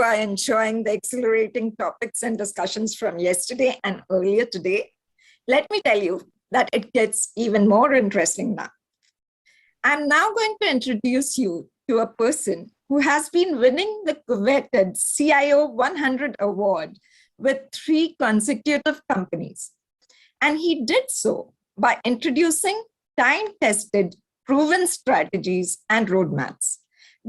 you are enjoying the exhilarating topics and discussions from yesterday and earlier today, let me tell you that it gets even more interesting now. I'm now going to introduce you to a person who has been winning the coveted CIO 100 award with 3 consecutive companies. And he did so by introducing time-tested, proven strategies and roadmaps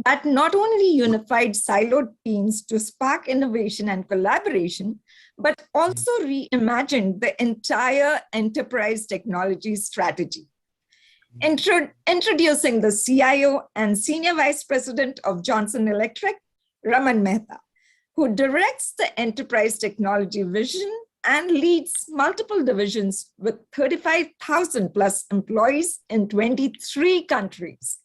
that not only unified siloed teams to spark innovation and collaboration, but also reimagined the entire enterprise technology strategy. Introducing the CIO and Senior Vice President of Johnson Electric, Raman Mehta, who directs the enterprise technology vision and leads multiple divisions with 35,000 plus employees in 23 countries.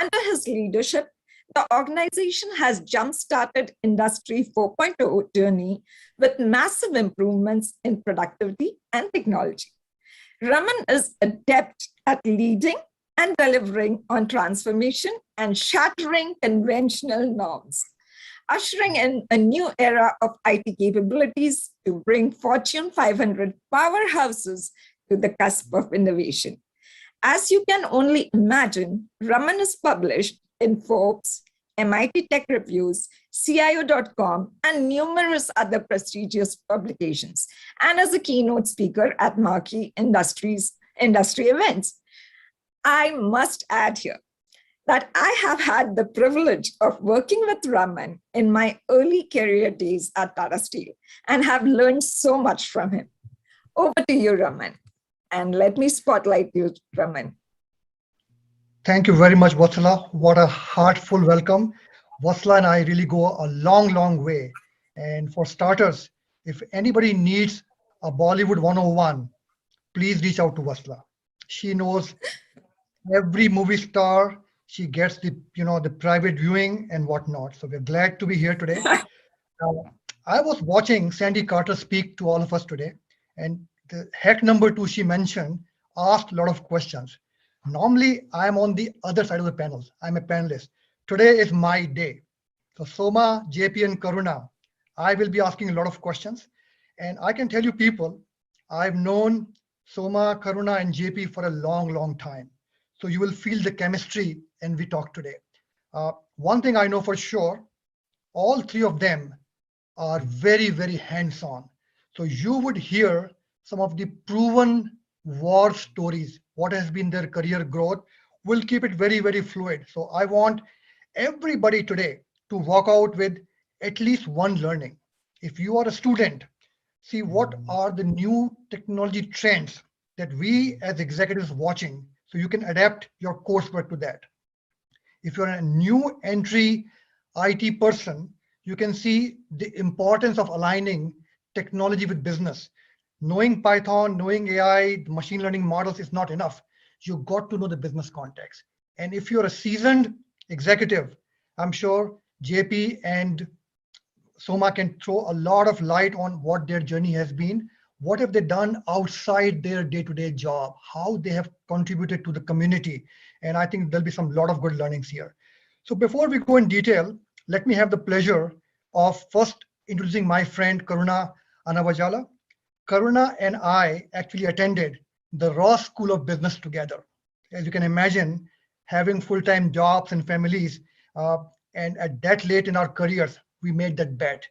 Under his leadership, the organization has jump-started Industry 4.0 journey with massive improvements in productivity and technology. Raman is adept at leading and delivering on transformation and shattering conventional norms, ushering in a new era of IT capabilities to bring Fortune 500 powerhouses to the cusp of innovation. As you can only imagine, Raman is published in Forbes, MIT Tech Reviews, CIO.com, and numerous other prestigious publications, and as a keynote speaker at marquee industry events. I must add here that I have had the privilege of working with Raman in my early career days at Tata Steel and have learned so much from him. Over to you, Raman. And let me spotlight you, Raman. Thank you very much, Vatsala. What a heartful welcome. Vatsala and I really go a long, long way. And for starters, if anybody needs a Bollywood 101, please reach out to Vatsala. She knows every movie star. She gets the private viewing and whatnot. So we're glad to be here today. I was watching Sandy Carter speak to all of us today, and the hack number 2 she mentioned asked a lot of questions. Normally, I'm on the other side of the panels. I'm a panelist. Today is my day. So Soma, JP, and Karuna, I will be asking a lot of questions. And I can tell you people, I've known Soma, Karuna, and JP for a long, long time. So you will feel the chemistry and we talk today. One thing I know for sure, all 3 of them are very, very hands-on. So you would hear some of the proven war stories, what has been their career growth. We'll keep it very, very fluid. So I want everybody today to walk out with at least one learning. If you are a student, see what are the new technology trends that we as executives watching, so you can adapt your coursework to that. If you're a new entry IT person, you can see the importance of aligning technology with business. Knowing Python, knowing AI, machine learning models is not enough. You got to know the business context. And if you're a seasoned executive, I'm sure JP and Soma can throw a lot of light on what their journey has been. What have they done outside their day-to-day job? How they have contributed to the community. And I think there'll be some lot of good learnings here. So before we go in detail, let me have the pleasure of first introducing my friend Karuna Annavajjala. Karuna and I actually attended the Ross School of Business together. As you can imagine, having full-time jobs and families, and at that late in our careers, we made that bet.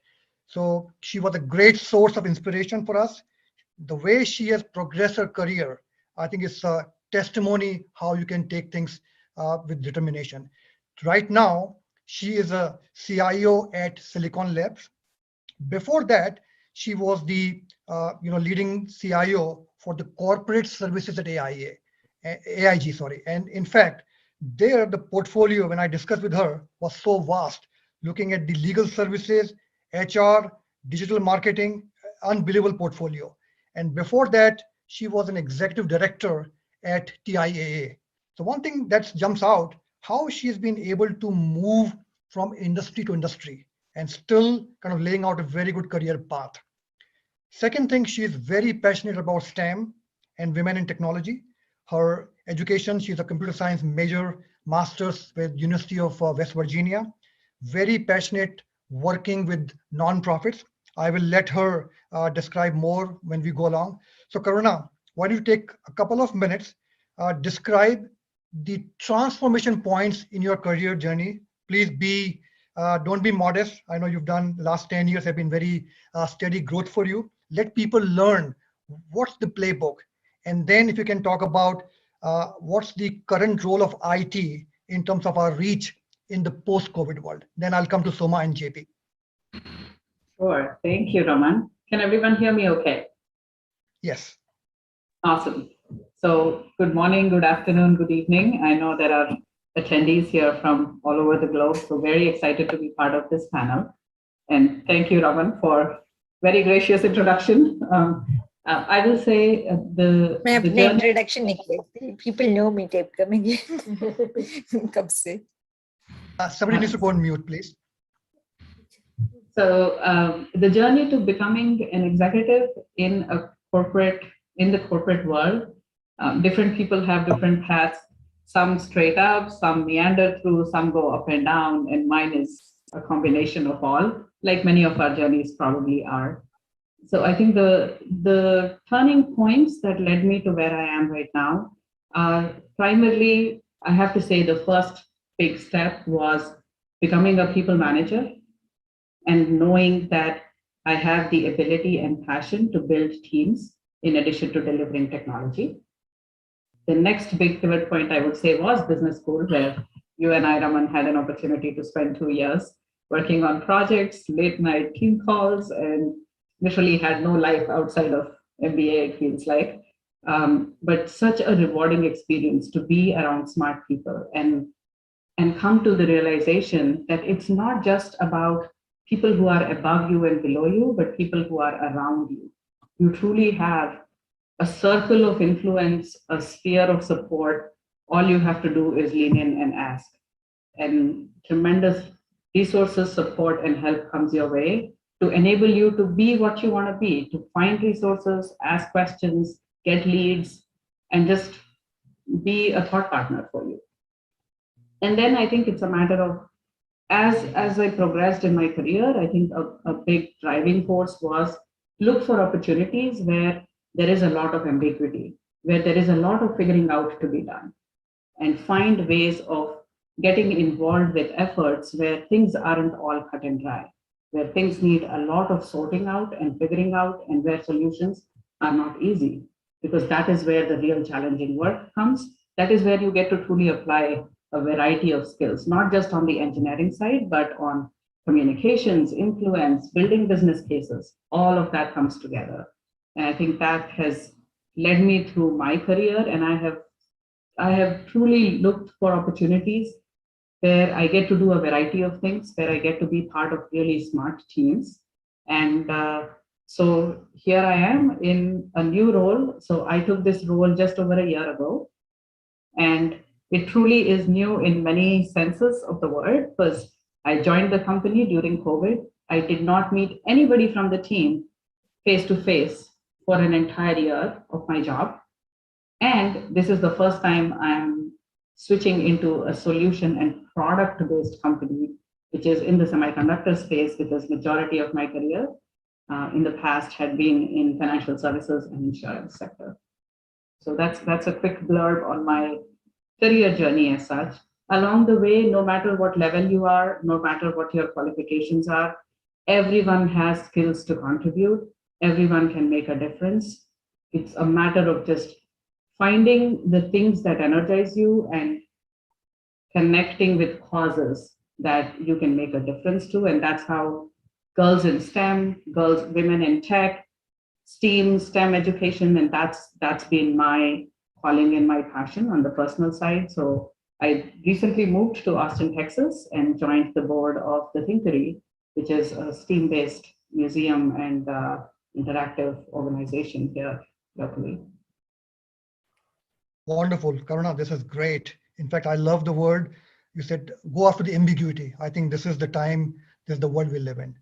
So she was a great source of inspiration for us. The way she has progressed her career, I think it's a testimony how you can take things with determination. Right now, she is a CIO at Silicon Labs. Before that, she was the leading CIO for the corporate services at AIG, sorry. And in fact, there the portfolio, when I discussed with her, was so vast, looking at the legal services, HR, digital marketing, unbelievable portfolio. And before that, she was an executive director at TIAA. So one thing that jumps out, how she has been able to move from industry to industry and still kind of laying out a very good career path. Second thing, she is very passionate about STEM and women in technology. Her education, she's a computer science major, master's with University of West Virginia. Very passionate working with nonprofits. I will let her describe more when we go along. So Karuna, why don't you take a couple of minutes, describe the transformation points in your career journey. Please don't be modest. I know you've done last 10 years have been very steady growth for you. Let people learn what's the playbook. And then if you can talk about what's the current role of IT in terms of our reach in the post-COVID world. Then I'll come to Soma and JP. Sure. Thank you, Raman. Can everyone hear me okay? Yes. Awesome. So good morning, good afternoon, good evening. I know there are attendees here from all over the globe, so very excited to be part of this panel. And thank you, Raman, for very gracious introduction. I will say the journey... introduction people know me tape coming. Somebody needs to go on mute, please. So the journey to becoming an executive in the corporate world, different people have different paths. Some straight up, some meander through, some go up and down, and mine is a combination of all, like many of our journeys probably are. So I think the turning points that led me to where I am right now are primarily, I have to say, the first big step was becoming a people manager and knowing that I have the ability and passion to build teams in addition to delivering technology. The next big pivot point, I would say, was business school, where you and I, Raman, had an opportunity to spend 2 years working on projects, late night team calls, and literally had no life outside of MBA, it feels like. But such a rewarding experience to be around smart people and come to the realization that it's not just about people who are above you and below you, but people who are around you. You truly have a circle of influence, a sphere of support. All you have to do is lean in and ask. And tremendous resources, support, and help comes your way to enable you to be what you want to be, to find resources, ask questions, get leads, and just be a thought partner for you. And then I think it's a matter of, as I progressed in my career, I think a big driving force was look for opportunities where there is a lot of ambiguity, where there is a lot of figuring out to be done, and find ways of getting involved with efforts where things aren't all cut and dry, where things need a lot of sorting out and figuring out, and where solutions are not easy, because that is where the real challenging work comes. That is where you get to truly apply a variety of skills, not just on the engineering side, but on communications, influence, building business cases. All of that comes together. And I think that has led me through my career, and I have truly looked for opportunities where I get to do a variety of things, where I get to be part of really smart teams. And so here I am in a new role. So I took this role just over a year ago. And it truly is new in many senses of the word, because I joined the company during COVID. I did not meet anybody from the team face to face for an entire year of my job. And this is the first time I'm switching into a solution and product-based company, which is in the semiconductor space, because majority of my career in the past had been in financial services and insurance sector. So that's a quick blurb on my career journey as such. Along the way, no matter what level you are, no matter what your qualifications are, everyone has skills to contribute. Everyone can make a difference. It's a matter of just finding the things that energize you and connecting with causes that you can make a difference to. And that's how girls in STEM, women in tech, STEM education, and that's been my calling and my passion on the personal side. So I recently moved to Austin, Texas, and joined the board of the Thinkery, which is a STEAM-based museum and interactive organization here locally. Wonderful, Karuna, this is great. In fact, I love the word you said, go after the ambiguity. I think this is the time, this is the world we live in.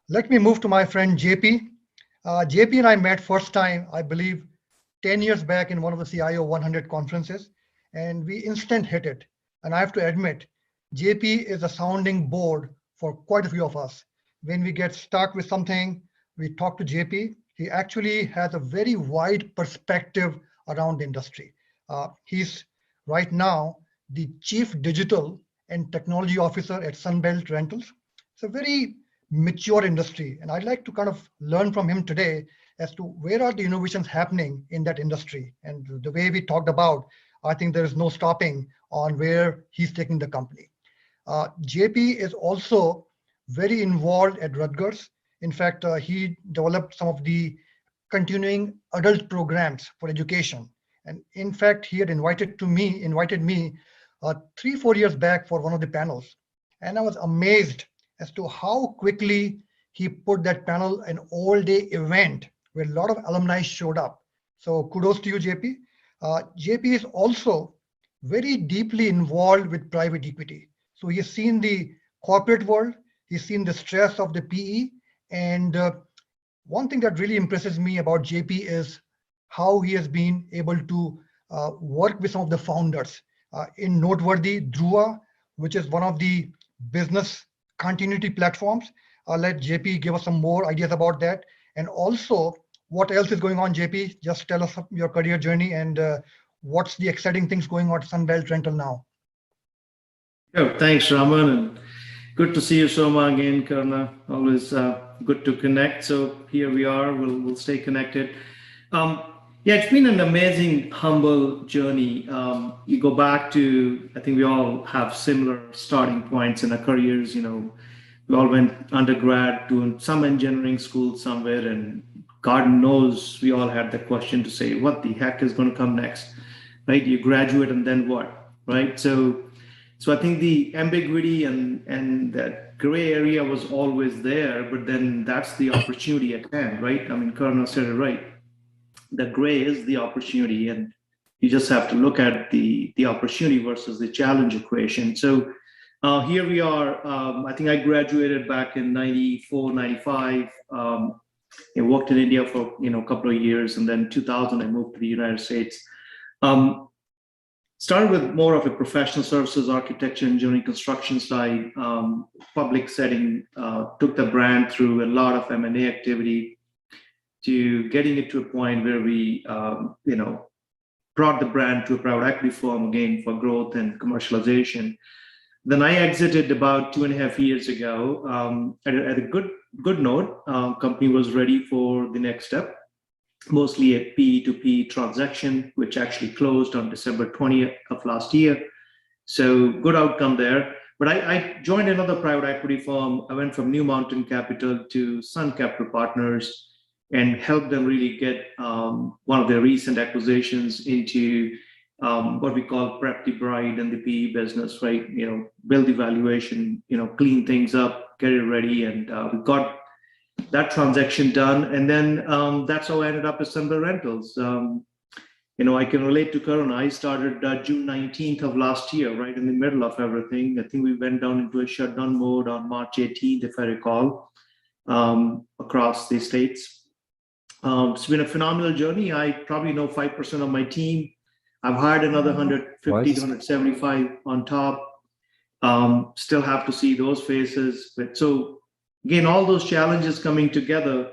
Let me move to my friend JP. JP and I met first time, I believe, 10 years back in one of the CIO 100 conferences, and we instant hit it. And I have to admit, JP is a sounding board for quite a few of us. when we get stuck with something, we talk to JP. He actually has a very wide perspective around the industry. He's right now the Chief Digital and Technology Officer at Sunbelt Rentals. It's a very mature industry, and I'd like to kind of learn from him today as to where are the innovations happening in that industry. And the way we talked about, I think there is no stopping on where he's taking the company. JP is also very involved at Rutgers. In fact, he developed some of the continuing adult programs for education. And in fact, he had invited me 3-4 years back for one of the panels. And I was amazed as to how quickly he put that panel an all-day event where a lot of alumni showed up. So kudos to you, JP. JP is also very deeply involved with private equity. So he's seen the corporate world, he's seen the stress of the PE, and one thing that really impresses me about JP is how he has been able to work with some of the founders. In noteworthy, Dhruva, which is one of the business continuity platforms. I'll let JP give us some more ideas about that. And also, what else is going on, JP? Just tell us your career journey and what's the exciting things going on at Sunbelt Rental now. Oh, thanks, Raman, and good to see you, Soma, again, Karuna. Always good to connect. So here we are. We'll stay connected. Yeah, it's been an amazing, humble journey. You go back to, I think we all have similar starting points in our careers. You know, we all went undergrad, doing some engineering school somewhere, and God knows we all had the question to say, what the heck is going to come next, right? You graduate and then what, right? So I think the ambiguity and that gray area was always there, but then that's the opportunity at hand, right? I mean, Karuna said it right. The gray is the opportunity, and you just have to look at the opportunity versus the challenge equation. So here we are. I think I graduated back in 94, 95. I worked in India for a couple of years, and then 2000 I moved to the United States. Started with more of a professional services, architecture, engineering, construction side, public setting. Took the brand through a lot of M&A activity to getting it to a point where we, brought the brand to a private equity firm again for growth and commercialization. Then I exited about 2.5 years ago at a good note. Company was ready for the next step, mostly a PE to PE transaction, which actually closed on December 20th of last year. So good outcome there. But I joined another private equity firm. I went from New Mountain Capital to Sun Capital Partners and helped them really get one of their recent acquisitions into what we call prep the bride and the PE business, right? Build the valuation, clean things up, get it ready. And we got that transaction done. And then that's how I ended up at Sunbelt Rentals. I can relate to Karuna. I started June 19th of last year, right in the middle of everything. I think we went down into a shutdown mode on March 18th, if I recall, across the states. It's been a phenomenal journey. I probably know 5% of my team. I've hired another 150 to 175 on top. Still have to see those faces. But so again, all those challenges coming together.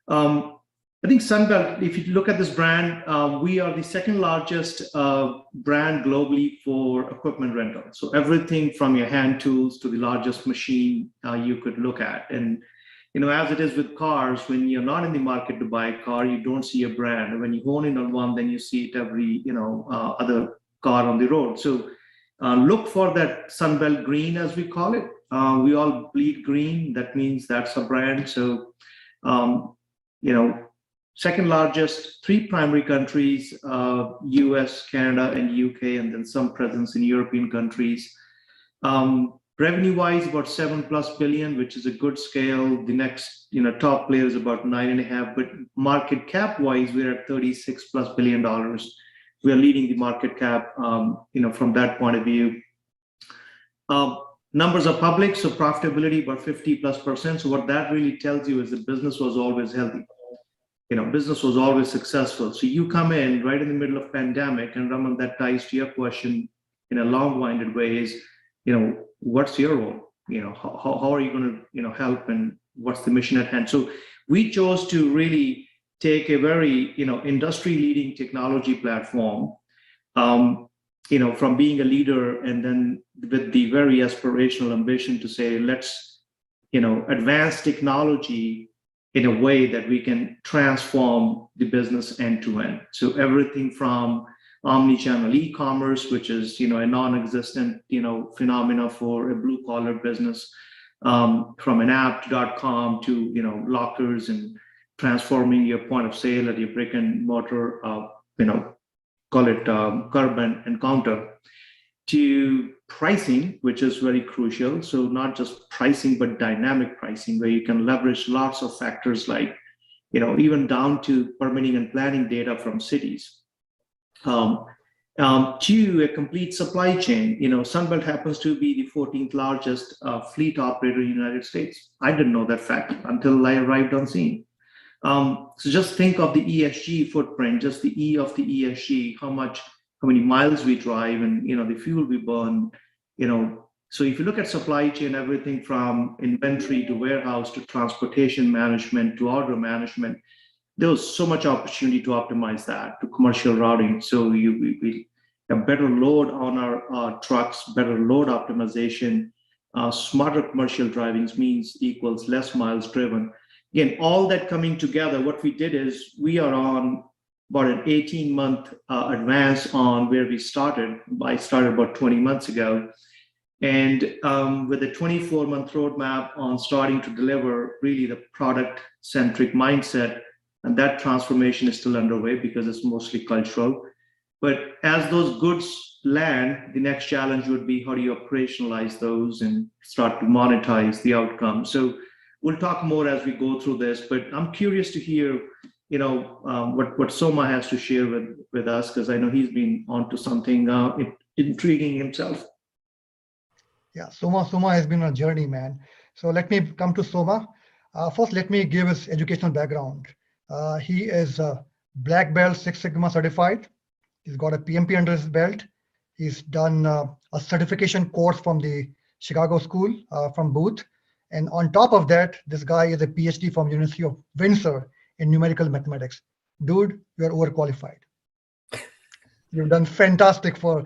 I think Sunbelt, if you look at this brand, we are the second largest brand globally for equipment rental. So everything from your hand tools to the largest machine you could look at. And as it is with cars, when you're not in the market to buy a car, you don't see a brand. And when you hone in on one, then you see it every other car on the road. So look for that Sunbelt green, as we call it. We all bleed green. That means that's a brand. So second largest, 3 primary countries: US, Canada, and UK, and then some presence in European countries. Revenue-wise, about $7+ billion, which is a good scale. The next, top player is about 9.5, but market cap-wise, we're at $36+ billion. We are leading the market cap, from that point of view. Numbers are public, so profitability about 50+%. So what that really tells you is the business was always healthy. Business was always successful. So you come in right in the middle of pandemic, and Raman, that ties to your question in a long-winded way is, what's your role? how are you going to, help, and what's the mission at hand? So we chose to really take a very, industry-leading technology platform, from being a leader, and then with the very aspirational ambition to say, let's, advance technology in a way that we can transform the business end to end. So everything from omni-channel e-commerce, which is, a non-existent, phenomena for a blue-collar business, from an app.com to, lockers, and transforming your point of sale at your brick and mortar, call it curb and counter, to pricing, which is very crucial. So not just pricing, but dynamic pricing, where you can leverage lots of factors like, even down to permitting and planning data from cities. To a complete supply chain. Sunbelt happens to be the 14th largest fleet operator in the United States. I didn't know that fact until I arrived on scene. So just think of the ESG footprint, just the E of the ESG, how many miles we drive, and the fuel we burn. So if you look at supply chain, everything from inventory to warehouse to transportation management to order management, there was so much opportunity to optimize that to commercial routing. So we have better load on our trucks, better load optimization, smarter commercial driving means equals less miles driven. Again, all that coming together, what we did is we are on about an 18-month advance on where we started. I started about 20 months ago. And with a 24-month roadmap on starting to deliver really the product-centric mindset. And that transformation is still underway because it's mostly cultural. But as those goods land, the next challenge would be how do you operationalize those and start to monetize the outcome. So we'll talk more as we go through this, but I'm curious to hear, what Soma has to share with us, because I know he's been onto something intriguing himself. Yeah, Soma has been on a journey, man. So let me come to Soma. First, let me give his educational background. He is a Black Belt 6 Sigma certified. He's got a PMP under his belt. He's done a certification course from the Chicago School from Booth. And on top of that, this guy is a PhD from University of Windsor in numerical mathematics. Dude, you're overqualified. You've done fantastic for,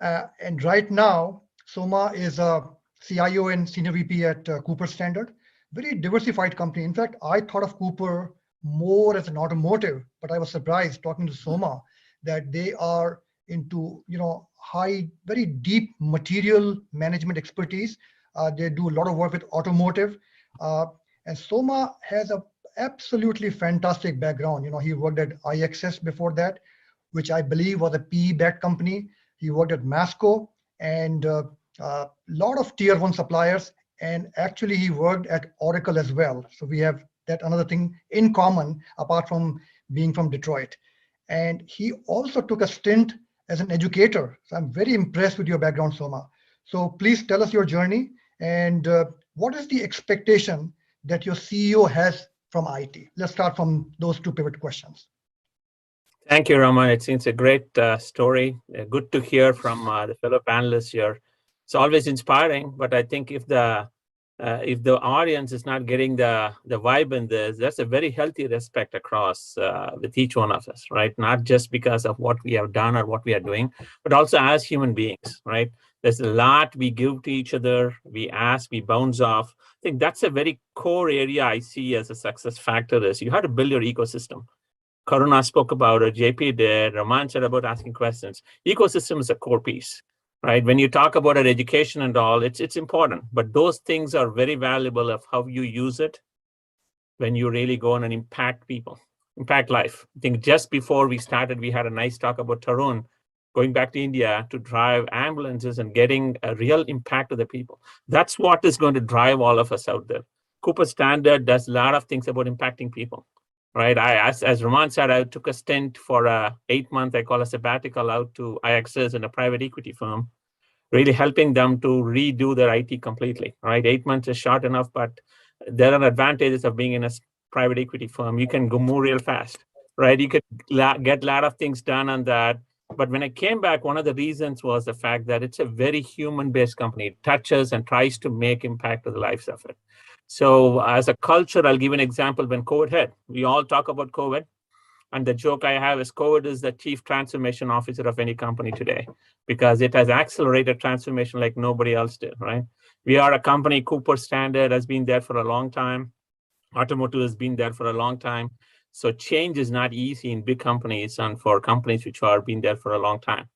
and right now, Soma is a CIO and Senior VP at Cooper Standard. Very diversified company. In fact, I thought of Cooper more as an automotive, but I was surprised talking to Soma that they are into, high, very deep material management expertise. They do a lot of work with automotive. And Soma has a absolutely fantastic background. He worked at IXS before that, which I believe was a PE-backed company. He worked at Masco and a lot of tier 1 suppliers. And actually he worked at Oracle as well. So we have that another thing in common apart from being from Detroit. And he also took a stint as an educator. So I'm very impressed with your background, Soma. So please tell us your journey and what is the expectation that your CEO has from IT? Let's start from those two pivot questions. Thank you, Raman. It seems a great story. Good to hear from the fellow panelists here. It's always inspiring, but I think if the audience is not getting the vibe in this, that's a very healthy respect across with each one of us, right? Not just because of what we have done or what we are doing, but also as human beings, right? There's a lot we give to each other, we ask, we bounce off. I think that's a very core area I see as a success factor is you have to build your ecosystem. Karuna spoke about it, JP did, Raman said about asking questions. Ecosystem is a core piece, right? When you talk about our education and all, it's important, but those things are very valuable of how you use it when you really go on and impact people, impact life. I think just before we started, we had a nice talk about Tarun going back to India to drive ambulances and getting a real impact to the people. That's what is going to drive all of us out there. Cooper Standard does a lot of things about impacting people, right? As Raman said, I took a stint for 8 months, I call a sabbatical out to IXS in a private equity firm, really helping them to redo their IT completely, right? 8 months is short enough, but there are advantages of being in a private equity firm. You can go move real fast, right? You could get a lot of things done on that. But when I came back, one of the reasons was the fact that it's a very human-based company. It touches and tries to make impact to the lives of it. So as a culture, I'll give an example. When COVID hit, we all talk about COVID. And the joke I have is COVID is the chief transformation officer of any company today, because it has accelerated transformation like nobody else did, right? We are a company, Cooper Standard has been there for a long time. Automotive has been there for a long time. So change is not easy in big companies and for companies which are been there for a long time.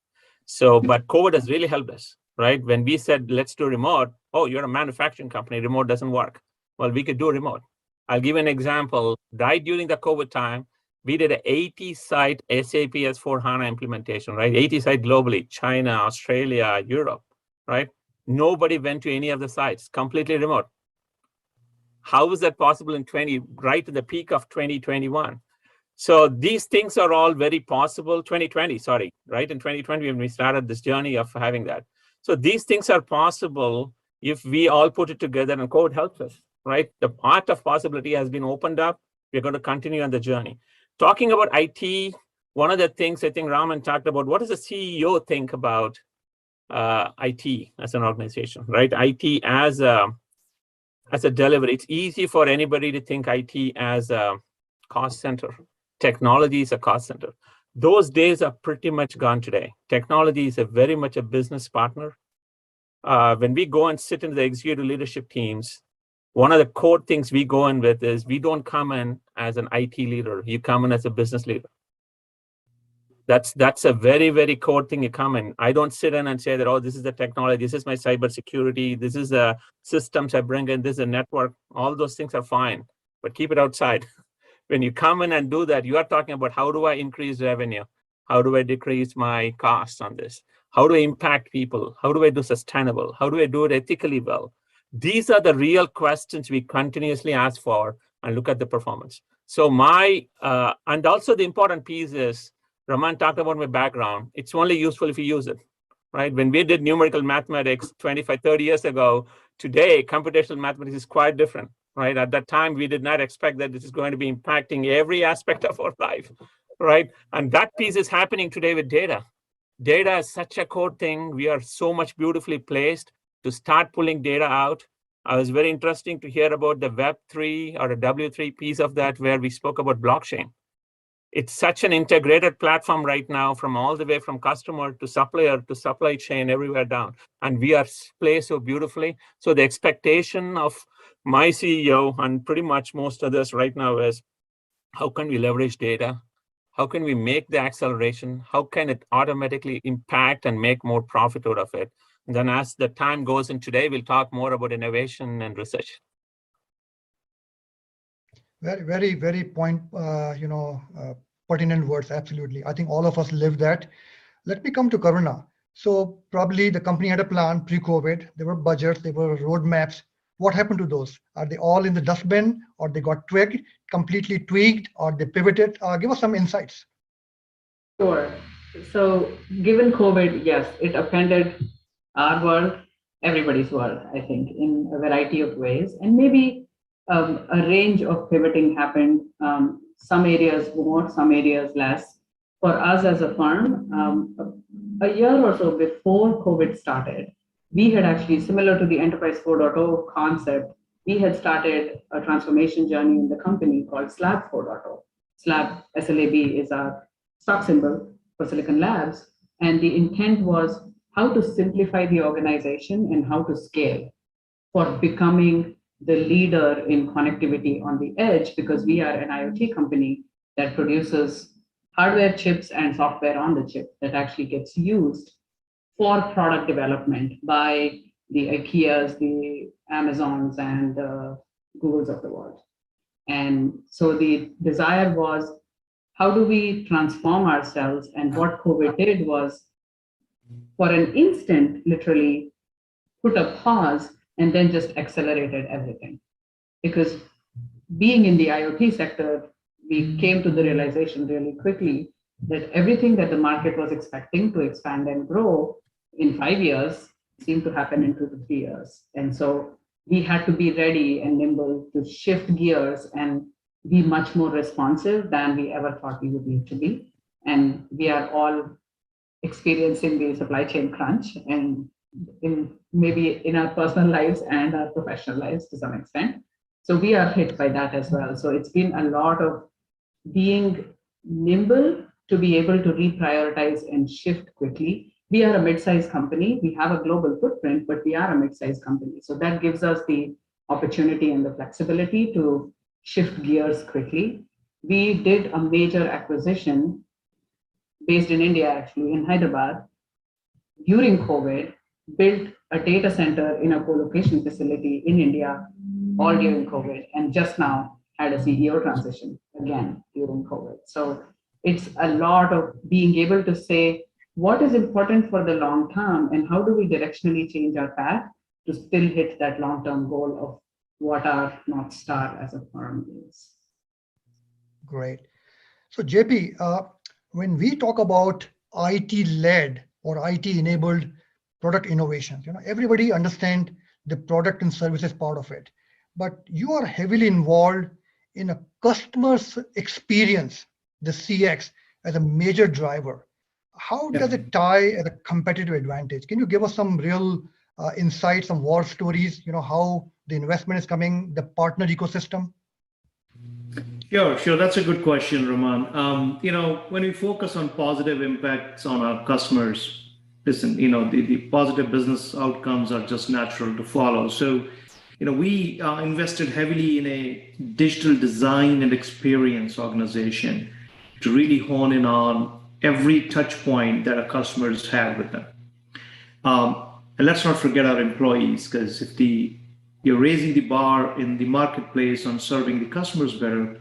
So, but COVID has really helped us, right? When we said, let's do remote, oh, you're a manufacturing company, remote doesn't work. Well, we could do remote. I'll give an example. Right during the COVID time, we did an 80-site SAP S/4HANA implementation, right? 80 sites globally, China, Australia, Europe, right? Nobody went to any of the sites, completely remote. How was that possible in right at the peak of 2021? So these things are all very possible. 2020, sorry, right? In 2020, when we started this journey of having that. So these things are possible if we all put it together, and code helps us, right? The path of possibility has been opened up. We're going to continue on the journey. Talking about IT, one of the things I think Raman talked about, what does a CEO think about IT as an organization, right? IT as a delivery. It's easy for anybody to think IT as a cost center. Technology is a cost center. Those days are pretty much gone today. Technology is very much a business partner. When we go and sit in the executive leadership teams, one of the core things we go in with is we don't come in as an IT leader. You come in as a business leader. That's a very, very core thing you come in. I don't sit in and say that, oh, this is the technology, this is my cybersecurity, this is the systems I bring in, this is a network. All those things are fine, but keep it outside. When you come in and do that, you are talking about how do I increase revenue? How do I decrease my costs on this? How do I impact people? How do I do sustainable? How do I do it ethically well? These are the real questions we continuously ask for and look at the performance. So and also the important piece is, Raman talked about my background. It's only useful if you use it, right? When we did numerical mathematics 25, 30 years ago, today, computational mathematics is quite different, right? At that time, we did not expect that this is going to be impacting every aspect of our life, right? And that piece is happening today with data. Data is such a core thing. We are so much beautifully placed to start pulling data out. It was very interesting to hear about the Web3 or a W3 piece of that where we spoke about blockchain. It's such an integrated platform right now, from all the way from customer to supplier to supply chain, everywhere down. And we are placed so beautifully. So the expectation of my CEO and pretty much most others right now is, how can we leverage data? How can we make the acceleration? How can it automatically impact and make more profit out of it? And then as the time goes in today, we'll talk more about innovation and research. Very, very, very pertinent words. Absolutely. I think all of us live that. Let me come to Karuna. So probably the company had a plan pre-COVID. There were budgets, there were roadmaps. What happened to those? Are they all in the dustbin, or they got completely tweaked, or they pivoted? Give us some insights. Sure. So given COVID, yes, it upended our world, everybody's world, I think, in a variety of ways. And maybe a range of pivoting happened, some areas more, some areas less. For us as a firm, a year or so before COVID started, we had actually, similar to the Enterprise 4.0 concept, we had started a transformation journey in the company called SLAB 4.0. SLAB, SLAB, is our stock symbol for Silicon Labs. And the intent was how to simplify the organization and how to scale for becoming the leader in connectivity on the edge, because we are an IoT company that produces hardware chips and software on the chip that actually gets used for product development by the IKEAs, the Amazons, and Googles of the world. And so the desire was, how do we transform ourselves? And what COVID did was, for an instant, literally put a pause and then just accelerated everything. Because being in the IoT sector, we came to the realization really quickly that everything that the market was expecting to expand and grow in 5 years seemed to happen in 2 to 3 years. And so we had to be ready and nimble to shift gears and be much more responsive than we ever thought we would need to be. And we are all experiencing the supply chain crunch, and maybe in our personal lives and our professional lives to some extent. So we are hit by that as well. So it's been a lot of being nimble to be able to reprioritize and shift quickly. We are a mid-sized company. We have a global footprint, but we are a mid-sized company. So that gives us the opportunity and the flexibility to shift gears quickly. We did a major acquisition based in India, actually, in Hyderabad, during COVID, built a data center in a co-location facility in India all during COVID, and just now had a CEO transition again during COVID. So it's a lot of being able to say what is important for the long term and how do we directionally change our path to still hit that long-term goal of what our North Star as a firm is. Great. So JP, when we talk about IT-led or IT-enabled product innovations, everybody understands the product and services part of it, but you are heavily involved in a customer's experience, the CX, as a major driver. How does it tie as a competitive advantage? Can you give us some real insights, some war stories, how the investment is coming, the partner ecosystem? Sure. That's a good question, Raman. When we focus on positive impacts on our customers, listen, the positive business outcomes are just natural to follow. So, we invested heavily in a digital design and experience organization to really hone in on every touch point that our customers have with them. And let's not forget our employees, because if you're raising the bar in the marketplace on serving the customers better,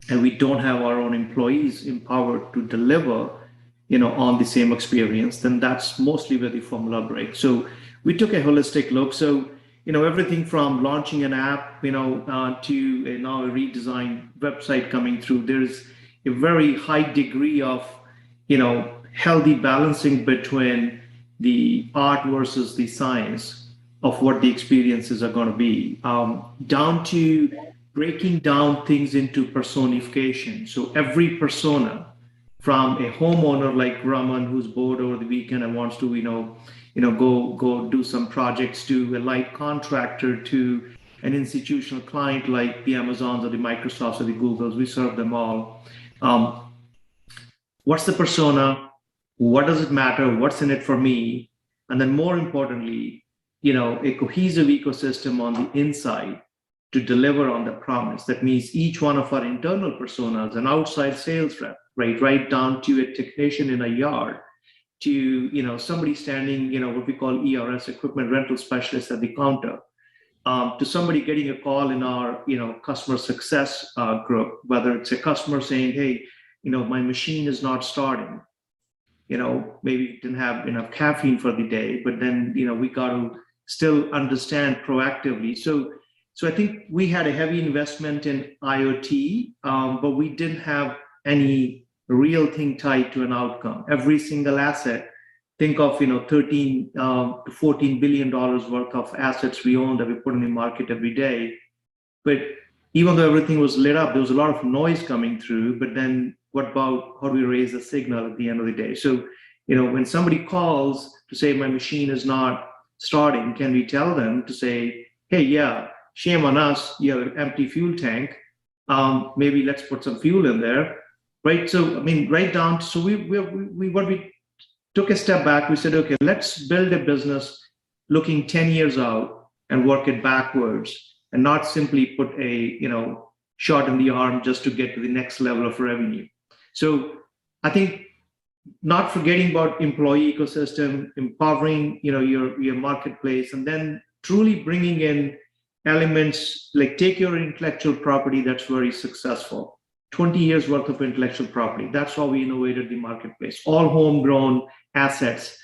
and we don't have our own employees empowered to deliver, on the same experience, then that's mostly where the formula breaks. So we took a holistic look. So, everything from launching an app, to now a redesigned website coming through, there's a very high degree of, healthy balancing between the art versus the science of what the experiences are going to be, down to breaking down things into personification. So every persona, from a homeowner like Raman, who's bored over the weekend and wants to, go do some projects, to a light contractor, to an institutional client like the Amazons or the Microsofts or the Googles. We serve them all. What's the persona? What does it matter? What's in it for me? And then more importantly, a cohesive ecosystem on the inside to deliver on the promise. That means each one of our internal personas, an outside sales rep, right down to a technician in a yard, to somebody standing, what we call ERS, equipment rental specialist, at the counter, to somebody getting a call in our customer success group, whether it's a customer saying, hey, my machine is not starting, maybe didn't have enough caffeine for the day, but then we got to still understand proactively. So I think we had a heavy investment in IoT, but we didn't have any real thing tied to an outcome. Every single asset, think of 13 to $14 billion worth of assets we own that we put in the market every day. But even though everything was lit up, there was a lot of noise coming through. But then what about how do we raise the signal at the end of the day? So when somebody calls to say my machine is not starting, can we tell them to say, hey, yeah, shame on us, you have an empty fuel tank. Maybe let's put some fuel in there, right? So right down. So we took a step back. We said, okay, let's build a business looking 10 years out and work it backwards, and not simply put a shot in the arm just to get to the next level of revenue. So I think not forgetting about employee ecosystem, empowering your marketplace, and then truly bringing in elements like take your intellectual property that's very successful, 20 years worth of intellectual property. That's how we innovated the marketplace, all homegrown assets.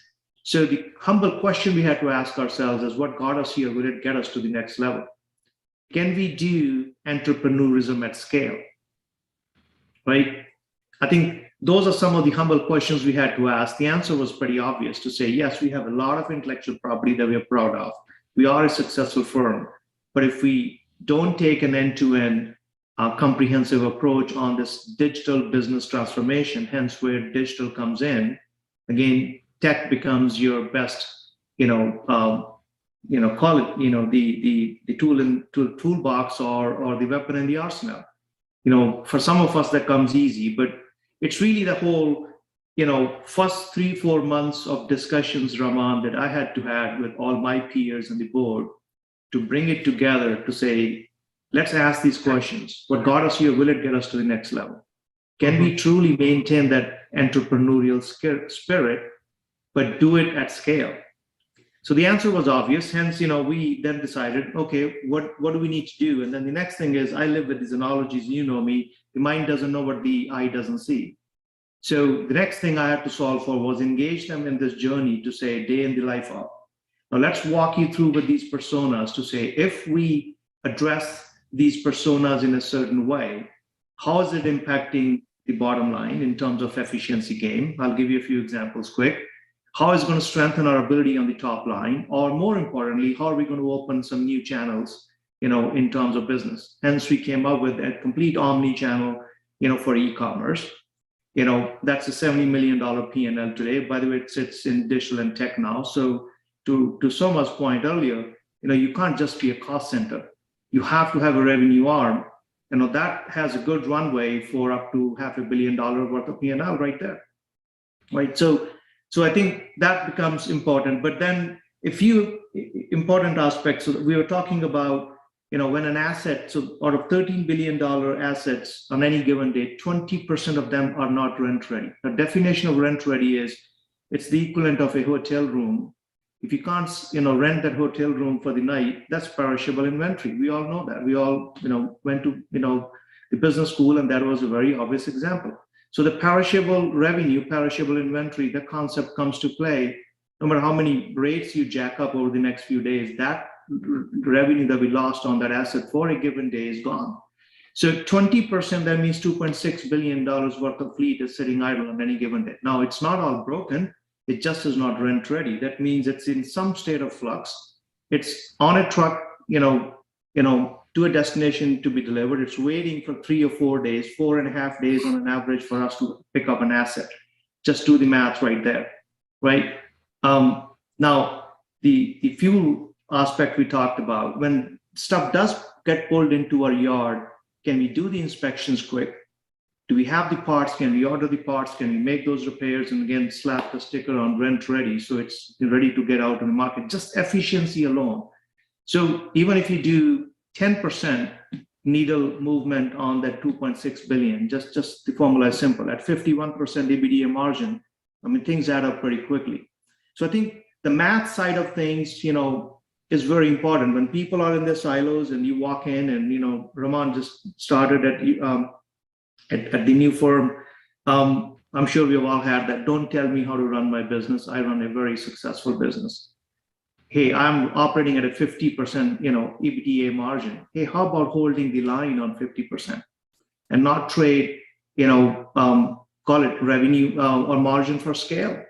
So the humble question we had to ask ourselves is, what got us here? Will it get us to the next level? Can we do entrepreneurism at scale? Right? I think those are some of the humble questions we had to ask. The answer was pretty obvious, to say, yes, we have a lot of intellectual property that we are proud of. We are a successful firm. But if we don't take an end-to-end comprehensive approach on this digital business transformation, hence where digital comes in, again, tech becomes your best, call it, the tool in toolbox or the weapon in the arsenal. For some of us that comes easy, but it's really the whole, first 3-4 months of discussions, Raman, that I had to have with all my peers and the board to bring it together to say, let's ask these questions. What got us here, will it get us to the next level? Can we truly maintain that entrepreneurial spirit, but do it at scale? So the answer was obvious. Hence, we then decided, okay, what do we need to do? And then the next thing is, I live with these analogies, you know me, the mind doesn't know what the eye doesn't see. So the next thing I had to solve for was engage them in this journey to say, day in the life of. Now let's walk you through with these personas to say, if we address these personas in a certain way, how is it impacting the bottom line in terms of efficiency gain? I'll give you a few examples quick. How is it going to strengthen our ability on the top line? Or more importantly, how are we going to open some new channels, in terms of business? Hence, we came up with a complete omni-channel, for e-commerce. That's a $70 million P&L today. By the way, it sits in digital and tech now. So to Soma's point earlier, you can't just be a cost center. You have to have a revenue arm. That has a good runway for up to $500 million worth of P&L right there. Right. So I think that becomes important. But then a few important aspects. So we were talking about, when an asset, so out of $13 billion assets on any given day, 20% of them are not rent ready. The definition of rent ready is it's the equivalent of a hotel room. If you can't, rent that hotel room for the night, that's perishable inventory. We all know that. We all, went to, the business school, and that was a very obvious example. So the perishable revenue, perishable inventory, the concept comes to play. No matter how many rates you jack up over the next few days, that revenue that we lost on that asset for a given day is gone. So 20%, that means $2.6 billion worth of fleet is sitting idle on any given day. Now, it's not all broken. It just is not rent ready. That means it's in some state of flux. It's on a truck, to a destination to be delivered. It's waiting for 3 or 4 days, 4.5 days on an average for us to pick up an asset. Just do the math right there, right? Now, the fuel aspect we talked about, when stuff does get pulled into our yard, can we do the inspections quick? Do we have the parts? Can we order the parts? Can we make those repairs? And again, slap the sticker on rent ready, so it's ready to get out in the market. Just efficiency alone. So even if you do 10% needle movement on that 2.6 billion, just the formula is simple. At 51% EBITDA margin, things add up pretty quickly. So I think the math side of things, is very important. When people are in their silos and you walk in and, Raman just started at the new firm. I'm sure we've all had that. Don't tell me how to run my business. I run a very successful business. Hey, I'm operating at a 50%, EBITDA margin. Hey, how about holding the line on 50% and not trade, call it revenue or margin for scale?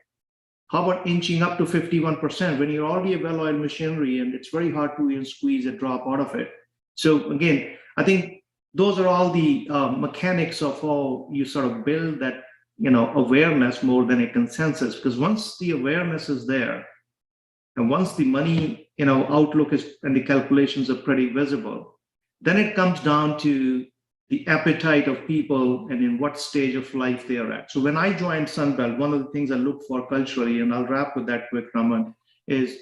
How about inching up to 51% when you're already a well-oiled machinery and it's very hard to even squeeze a drop out of it? So again, I think those are all the mechanics of how you sort of build that, awareness more than a consensus. Because once the awareness is there, and once the money, outlook is and the calculations are pretty visible, then it comes down to the appetite of people and in what stage of life they are at. So when I joined Sunbelt, one of the things I look for culturally, and I'll wrap with that quick, Raman, is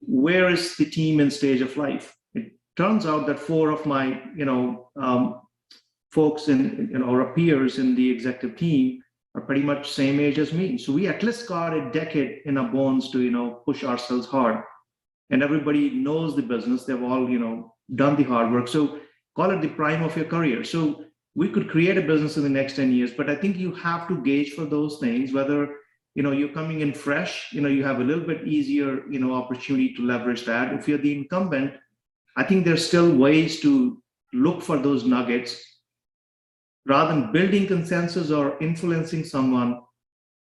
where is the team in stage of life? It turns out that 4 of my, folks in, or peers in the executive team are pretty much same age as me. So we at least got a decade in our bones to, push ourselves hard. And everybody knows the business. They've all, done the hard work. So call it the prime of your career. So we could create a business in the next 10 years, but I think you have to gauge for those things, whether, you're coming in fresh, you have a little bit easier, opportunity to leverage that. If you're the incumbent, I think there's still ways to look for those nuggets rather than building consensus or influencing someone.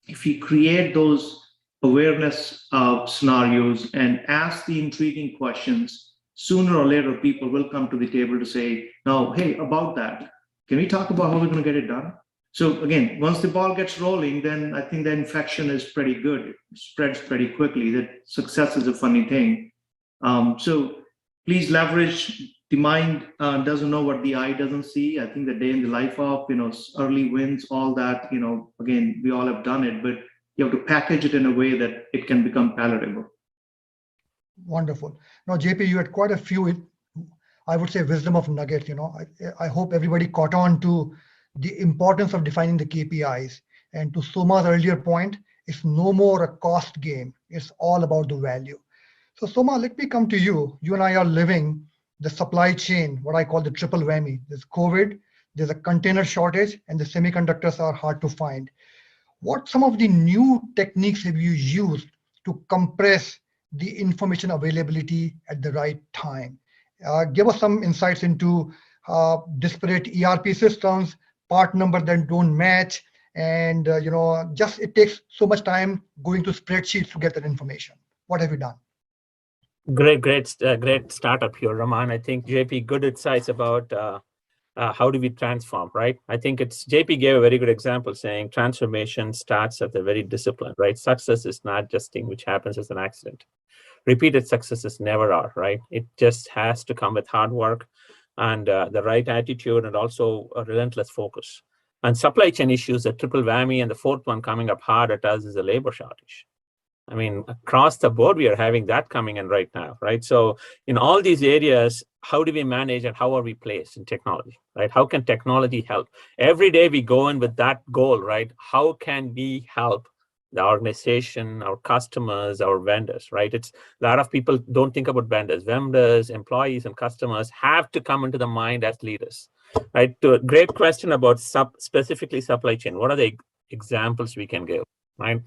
If you create those awareness scenarios and ask the intriguing questions, sooner or later, people will come to the table to say, no, hey, about that, can we talk about how we're going to get it done? So again, once the ball gets rolling, then I think the infection is pretty good. It spreads pretty quickly. That success is a funny thing. So please leverage. The mind doesn't know what the eye doesn't see. I think the day in the life of, early wins, all that, again, we all have done it, but you have to package it in a way that it can become palatable. Wonderful. Now, JP, you had quite a few, I would say, wisdom of nuggets. I hope everybody caught on to the importance of defining the KPIs. And to Soma's earlier point, it's no more a cost game. It's all about the value. So Soma, let me come to you. You and I are living the supply chain, what I call the triple whammy. There's COVID, there's a container shortage, and the semiconductors are hard to find. What some of the new techniques have you used to compress the information availability at the right time? Give us some insights into disparate ERP systems, part number that don't match, and just it takes so much time going to spreadsheets to get that information. What have you done? Great startup here, Raman. I think JP, good insights about how do we transform, right? I think JP gave a very good example saying transformation starts at the very discipline, right? Success is not just thing which happens as an accident. Repeated successes never are, right? It just has to come with hard work and the right attitude and also a relentless focus. And supply chain issues, the triple whammy, and the fourth one coming up hard at us is a labor shortage. I mean, across the board, we are having that coming in right now, right? So in all these areas, how do we manage and how are we placed in technology, right? How can technology help? Every day we go in with that goal, right? How can we help the organization, our customers, our vendors, right? It's a lot of people don't think about vendors. Vendors, employees, and customers have to come into the mind as leaders, right? To a great question about specifically supply chain. What are the examples we can give, right?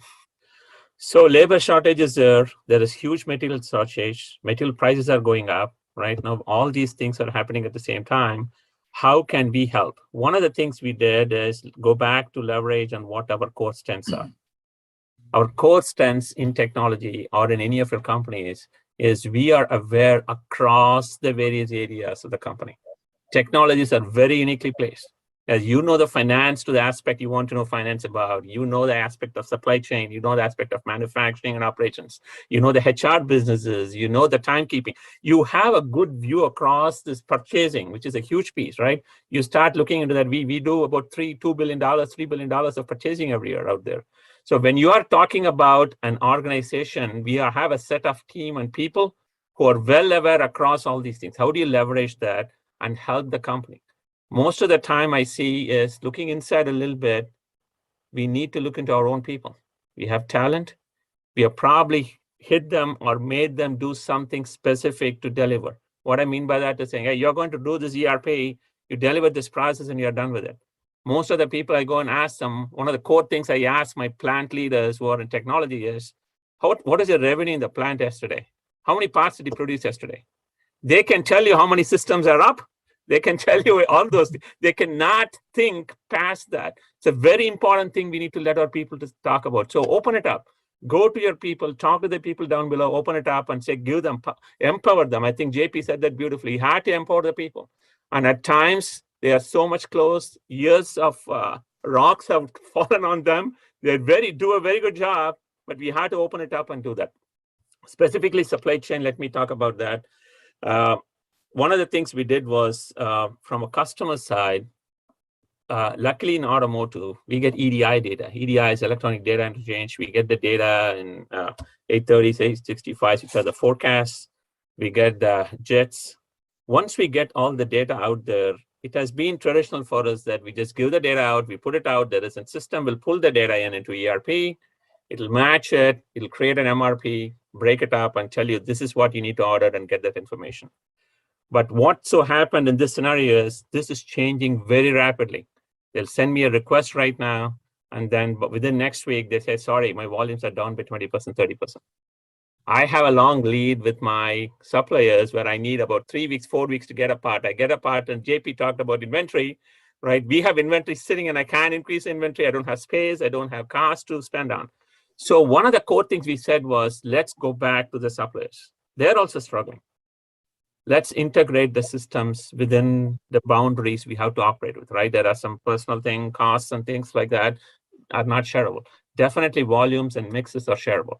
So labor shortage is there. There is huge material shortage. Material prices are going up, right? Now, all these things are happening at the same time. How can we help? One of the things we did is go back to leverage on what our core strengths are. Our core strengths in technology or in any of your companies is we are aware across the various areas of the company. Technologies are very uniquely placed. As you know the finance to the aspect you want to know finance about, you know the aspect of supply chain, you know the aspect of manufacturing and operations, you know the HR businesses, you know the timekeeping. You have a good view across this purchasing, which is a huge piece, right? You start looking into that. We do about $2 billion, $3 billion of purchasing every year out there. So when you are talking about an organization, we have a set of team and people who are well aware across all these things. How do you leverage that and help the company? Most of the time I see is looking inside a little bit, we need to look into our own people. We have talent. We have probably hit them or made them do something specific to deliver. What I mean by that is saying, hey, you're going to do this ERP, you deliver this process and you're done with it. Most of the people I go and ask them, one of the core things I ask my plant leaders who are in technology is, what is your revenue in the plant yesterday? How many parts did you produce yesterday? They can tell you how many systems are up. They can tell you all those things. They cannot think past that. It's a very important thing we need to let our people to talk about. So open it up. Go to your people, talk to the people down below, open it up and say, give them, empower them. I think JP said that beautifully. You have to empower the people. And at times, they are so much close. Years of rocks have fallen on them. They do a very good job, but we have to open it up and do that. Specifically, supply chain, let me talk about that. One of the things we did was from a customer side, luckily in automotive, we get EDI data. EDI is electronic data interchange. We get the data in 830s, 865, which are the forecasts. We get the jets. Once we get all the data out there, it has been traditional for us that we just give the data out, we put it out, there is a system will pull the data into ERP, it'll match it, it'll create an MRP, break it up and tell you this is what you need to order and get that information. But what so happened in this scenario is this is changing very rapidly. They'll send me a request right now, and then within next week, they say, sorry, my volumes are down by 20%, 30%. I have a long lead with my suppliers where I need about 3 weeks, 4 weeks to get a part. I get a part, and JP talked about inventory, right? We have inventory sitting and I can't increase inventory. I don't have space. I don't have cost to spend on. So one of the core things we said was, let's go back to the suppliers. They're also struggling. let's integrate the systems within the boundaries we have to operate with, right? There are some personal thing, costs and things like that are not shareable. Definitely volumes and mixes are shareable.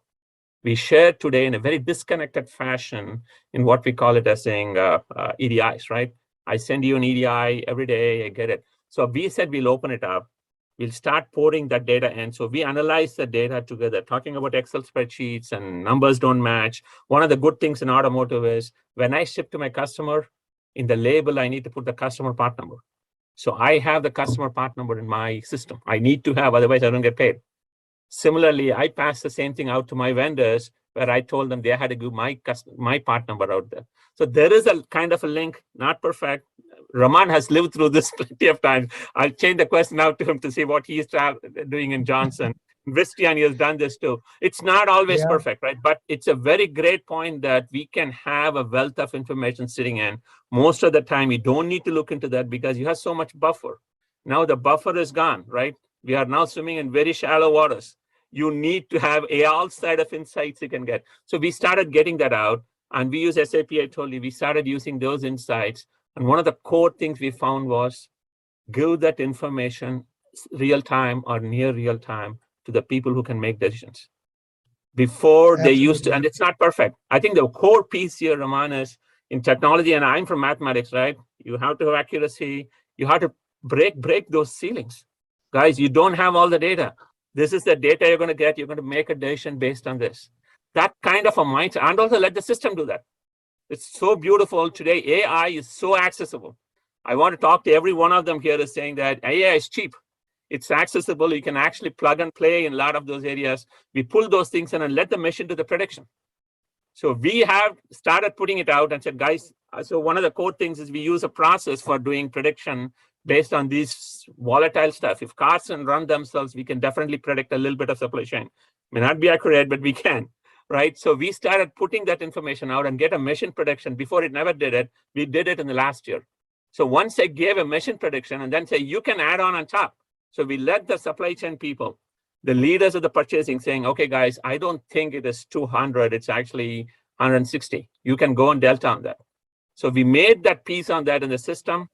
We share today in a very disconnected fashion in what we call it as saying EDIs, right? I send you an EDI every day, I get it. So we said we'll open it up. We'll start pouring that data in. So we analyze the data together, talking about Excel spreadsheets and numbers don't match. One of the good things in automotive is when I ship to my customer, in the label, I need to put the customer part number. So I have the customer part number in my system. I need to have, otherwise I don't get paid. Similarly, I pass the same thing out to my vendors where I told them they had to give my part number out there. So there is a kind of a link, not perfect. Raman has lived through this plenty of times. I'll change the question out to him to see what he's doing in Johnson. Vistian has done this too. It's not always perfect, right? But it's a very great point that we can have a wealth of information sitting in. Most of the time, you don't need to look into that because you have so much buffer. Now the buffer is gone, right? We are now swimming in very shallow waters. You need to have all side of insights you can get. So we started getting that out and we use SAP, I told you, we started using those insights. And one of the core things we found was give that information real time or near real time to the people who can make decisions. Before they used to, and it's not perfect. I think the core piece here, Raman, is in technology, and I'm from mathematics, right? You have to have accuracy. You have to break those ceilings. Guys, you don't have all the data. This is the data you're going to get. You're going to make a decision based on this. That kind of a mindset, and also let the system do that. It's so beautiful today. AI is so accessible. I want to talk to every one of them here is saying that AI is cheap. It's accessible. You can actually plug and play in a lot of those areas. We pull those things in and let the machine do the prediction. So we have started putting it out and said, guys, so one of the core things is we use a process for doing prediction based on these volatile stuff. If cars can run themselves, we can definitely predict a little bit of supply chain. May not be accurate, but we can, right? So we started putting that information out and get a mission prediction. Before it never did it, we did it in the last year. So once I gave a mission prediction and then say, you can add on top. So we let the supply chain people, the leaders of the purchasing saying, okay, guys, I don't think it is 200, it's actually 160. You can go and delta on that. So we made that piece on that in the system.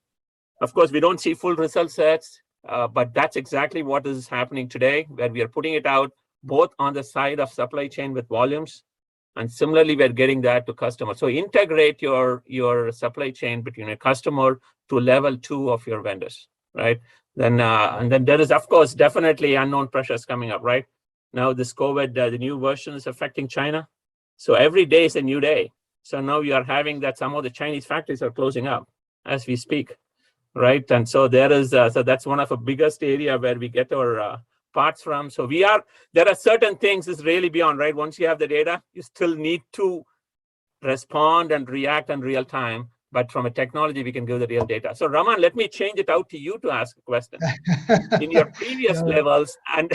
Of course, we don't see full result sets, but that's exactly what is happening today, where we are putting it out both on the side of supply chain with volumes, and similarly, we're getting that to customers. So integrate your supply chain between a customer to level 2 of your vendors, right? Then and then there is, of course, definitely unknown pressures coming up, right? Now this COVID, the new version is affecting China. So every day is a new day. So now we are having that some of the Chinese factories are closing up as we speak. Right, and so there is, so that's one of the biggest area where we get our parts from. So there are certain things is really beyond, right? Once you have the data, you still need to respond and react in real time. But from a technology, we can give the real data. So Raman, let me change it out to you to ask a question. In your previous levels and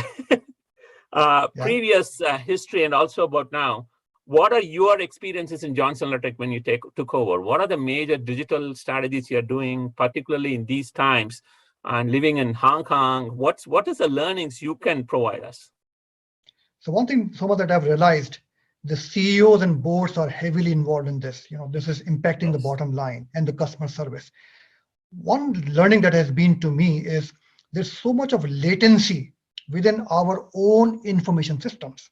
previous history and also about now, what are your experiences in Johnson Electric when you took over? What are the major digital strategies you're doing, particularly in these times and living in Hong Kong? What is the learnings you can provide us? So one thing, Soma, that I've realized, the CEOs and boards are heavily involved in this. This is impacting the bottom line and the customer service. One learning that has been to me is there's so much of latency within our own information systems.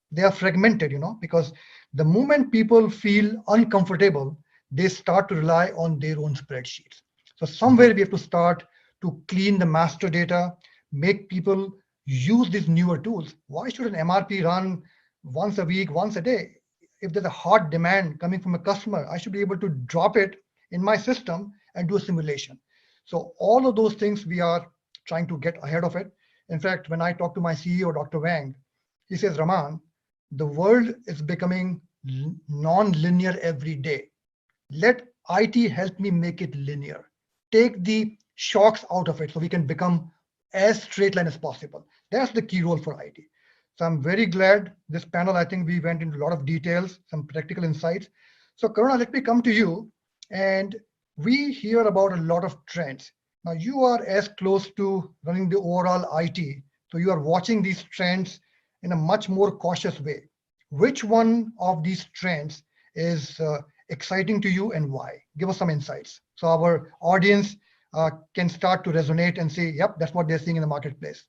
They are fragmented, because the moment people feel uncomfortable, they start to rely on their own spreadsheets. So somewhere we have to start to clean the master data, make people use these newer tools. Why should an MRP run once a week, once a day? If there's a hot demand coming from a customer, I should be able to drop it in my system and do a simulation. So all of those things, we are trying to get ahead of it. In fact, when I talk to my CEO, Dr. Wang, he says, Raman, the world is becoming non-linear every day. Let IT help me make it linear. Take the shocks out of it so we can become as straight line as possible. That's the key role for IT. So I'm very glad this panel, I think we went into a lot of details, some practical insights. So Karuna, let me come to you. And we hear about a lot of trends. Now you are as close to running the overall IT. So you are watching these trends in a much more cautious way. Which one of these trends is exciting to you and why? Give us some insights. So our audience can start to resonate and say, yep, that's what they're seeing in the marketplace.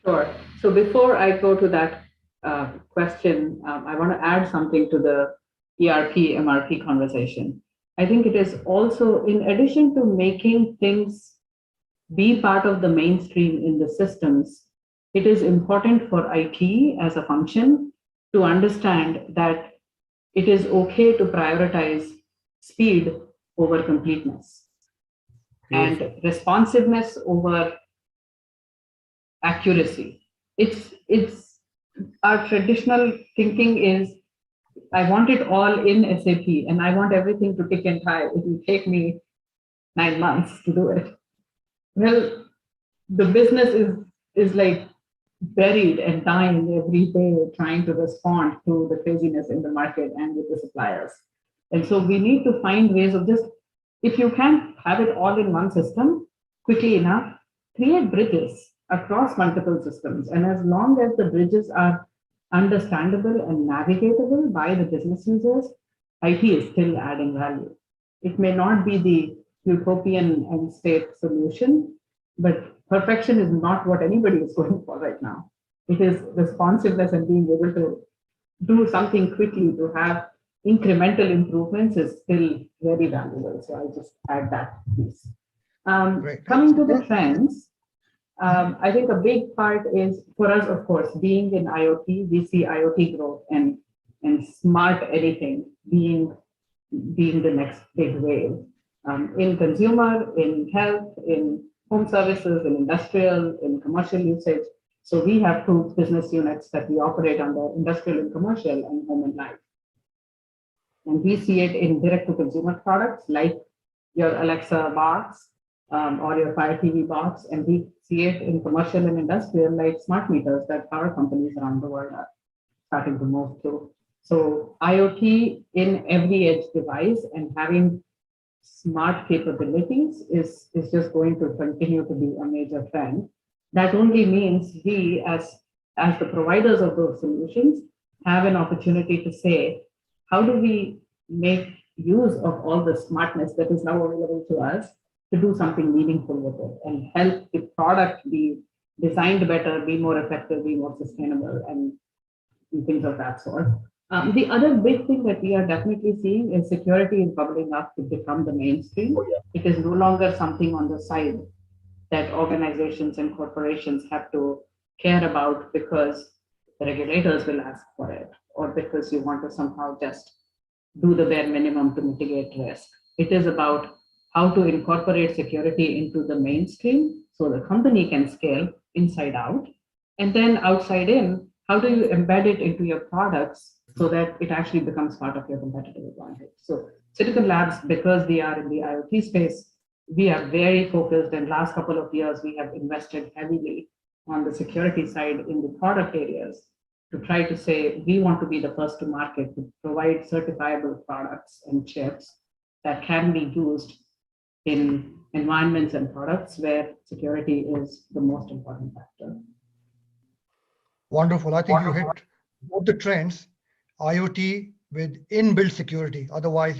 Sure. So before I go to that question, I want to add something to the ERP, MRP conversation. I think it is also, in addition to making things be part of the mainstream in the systems, it is important for IT as a function to understand that it is okay to prioritize speed over completeness and responsiveness over accuracy. It's our traditional thinking is, I want it all in SAP and I want everything to tick and tie. It will take me 9 months to do it. Well, the business is like buried and dying every day trying to respond to the craziness in the market and with the suppliers. And so we need to find ways of just, if you can't have it all in one system quickly enough, create bridges across multiple systems. And as long as the bridges are understandable and navigatable by the business users, IT is still adding value. It may not be the utopian end state solution, but perfection is not what anybody is going for right now. It is responsiveness and being able to do something quickly to have incremental improvements is still very valuable. So I'll just add that piece. Coming to the trends, I think a big part is for us, of course, being in IoT, we see IoT growth and smart anything being the next big wave. In consumer, in health, in home services, in industrial, in commercial usage. So we have 2 business units that we operate under: industrial and commercial, and home and life. And we see it in direct-to-consumer products like your Alexa box or your Fire TV box, and we see it in commercial and industrial like smart meters that power companies around the world are starting to move to. So IoT in every edge device and having smart capabilities is just going to continue to be a major trend. That only means we, as the providers of those solutions, have an opportunity to say, how do we make use of all the smartness that is now available to us to do something meaningful with it and help the product be designed better, be more effective, be more sustainable, and things of that sort. The other big thing that we are definitely seeing is security is bubbling up to become the mainstream. It is no longer something on the side that organizations and corporations have to care about because the regulators will ask for it, or because you want to somehow just do the bare minimum to mitigate risk. It is about how to incorporate security into the mainstream so the company can scale inside out, and then outside in, how do you embed it into your products so that it actually becomes part of your competitive advantage. So Silicon Labs, because we are in the IoT space, we are very focused, and last couple of years we have invested heavily on the security side in the product areas to try to say we want to be the first to market to provide certifiable products and chips that can be used in environments and products where security is the most important factor. Wonderful. I think you hit both the trends, IoT with inbuilt security. Otherwise,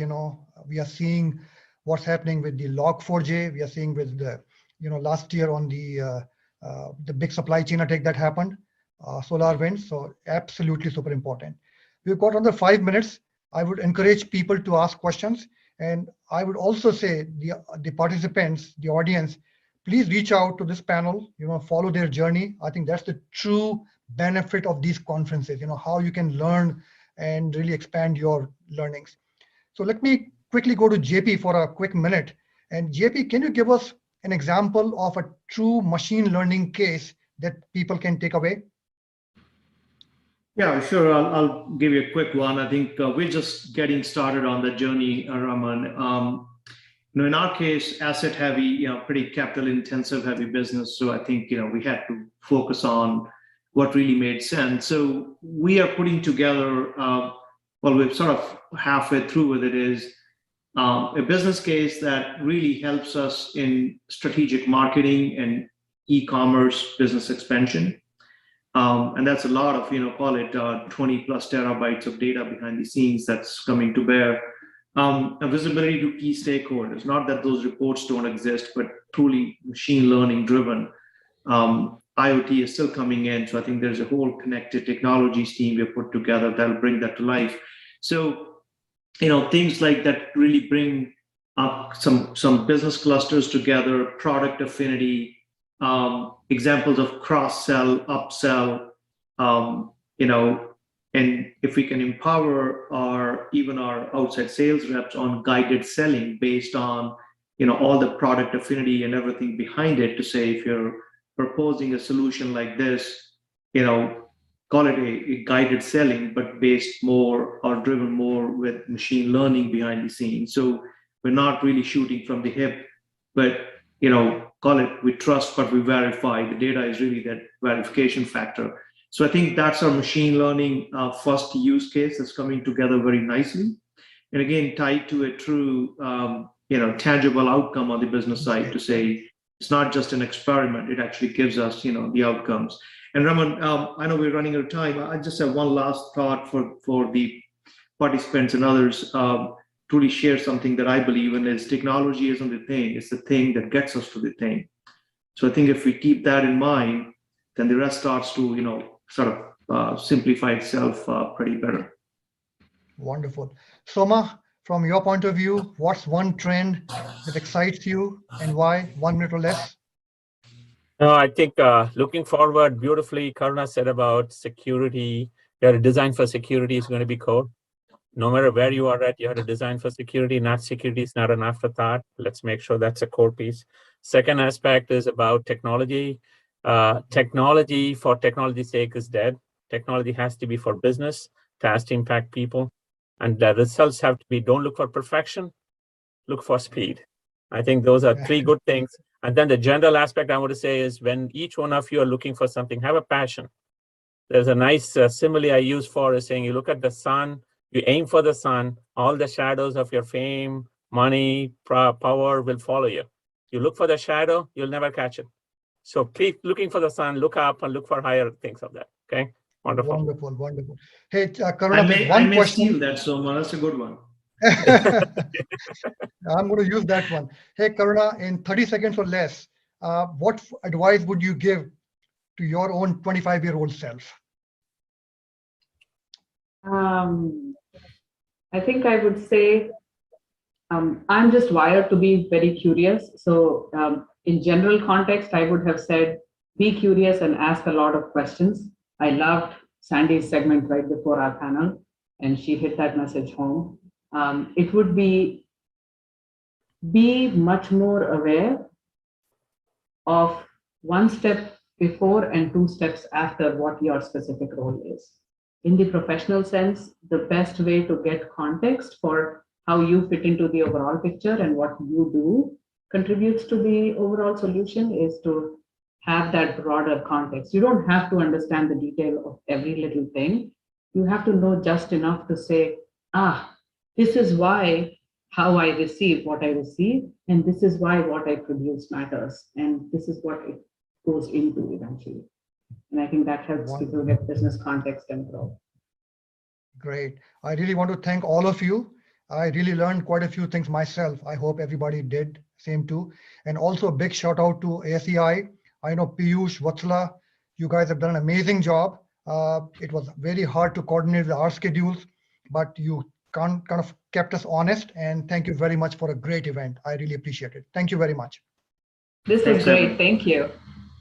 we are seeing what's happening with the Log4j. We are seeing with the, last year on the big supply chain attack that happened, SolarWinds. So absolutely super important. We've got another 5 minutes. I would encourage people to ask questions. And I would also say the participants, the audience, please reach out to this panel, follow their journey. I think that's the true benefit of these conferences, how you can learn and really expand your learnings. So let me quickly go to JP for a quick minute. And JP, can you give us an example of a true machine learning case that people can take away? Yeah, sure. I'll give you a quick one. I think we're just getting started on the journey, Raman. In our case, asset heavy, pretty capital intensive heavy business. So I think, we had to focus on what really made sense. So we are putting together, we're sort of halfway through with it, is a business case that really helps us in strategic marketing and e-commerce business expansion. And that's a lot of, call it 20 plus terabytes of data behind the scenes that's coming to bear. and visibility to key stakeholders. Not that those reports don't exist, but truly machine learning driven. IoT is still coming in. So I think there's a whole connected technologies team we have put together that'll bring that to life. So, things like that really bring up some business clusters together, product affinity, examples of cross-sell, upsell, and if we can empower our outside sales reps on guided selling based on, all the product affinity and everything behind it, to say, if you're proposing a solution like this, call it a guided selling, but based more or driven more with machine learning behind the scenes. So we're not really shooting from the hip, but call it we trust but we verify. The data is really that verification factor. So I think that's our machine learning first use case that's coming together very nicely, and again tied to a true tangible outcome on the business side, to say it's not just an experiment; it actually gives us the outcomes. And Raman, I know we're running out of time. I just have one last thought for the participants and others. Truly share something that I believe in is technology isn't the thing; it's the thing that gets us to the thing. So I think if we keep that in mind, then the rest starts to sort of simplify itself pretty better. Wonderful. Soma, from your point of view, what's one trend that excites you and why? 1 minute or less. No, I think looking forward, beautifully, Karuna said about security. You have to design for security is going to be core. No matter where you are at, you have to design for security. Not security is not an afterthought. Let's make sure that's a core piece. Second aspect is about technology. Technology for technology's sake is dead. Technology has to be for business. It has to impact people. And the results have to be, don't look for perfection, look for speed. I think those are three good things. And then the general aspect I want to say is, when each one of you are looking for something, have a passion. There's a nice simile I use for is saying, you look at the sun, you aim for the sun, all the shadows of your fame, money, power will follow you. You look for the shadow, you'll never catch it. So keep looking for the sun, look up and look for higher things of that. Okay. Wonderful. Wonderful, wonderful. Hey, Karuna, I may question. steal that, Soma. That's a good one. I'm going to use that one. Hey, Karuna, in 30 seconds or less, what advice would you give to your own 25-year-old self? I think I would say I'm just wired to be very curious. So in general context, I would have said, be curious and ask a lot of questions. I loved Sandy's segment right before our panel, and she hit that message home. It would be much more aware of one step before and two steps after what your specific role is. In the professional sense, the best way to get context for how you fit into the overall picture and what you do contributes to the overall solution is to have that broader context. You don't have to understand the detail of every little thing. You have to know just enough to say, this is why how I receive what I receive, and this is why what I produce matters, and this is what it goes into eventually. And I think that helps people get business context and grow. Great. I really want to thank all of you. I really learned quite a few things myself. I hope everybody did same too. And also a big shout out to ASEI. I know Piyush, Vatsala, you guys have done an amazing job. It was very hard to coordinate with our schedules, but you kind of kept us honest. And thank you very much for a great event. I really appreciate it. Thank you very much. This is great. Thank you.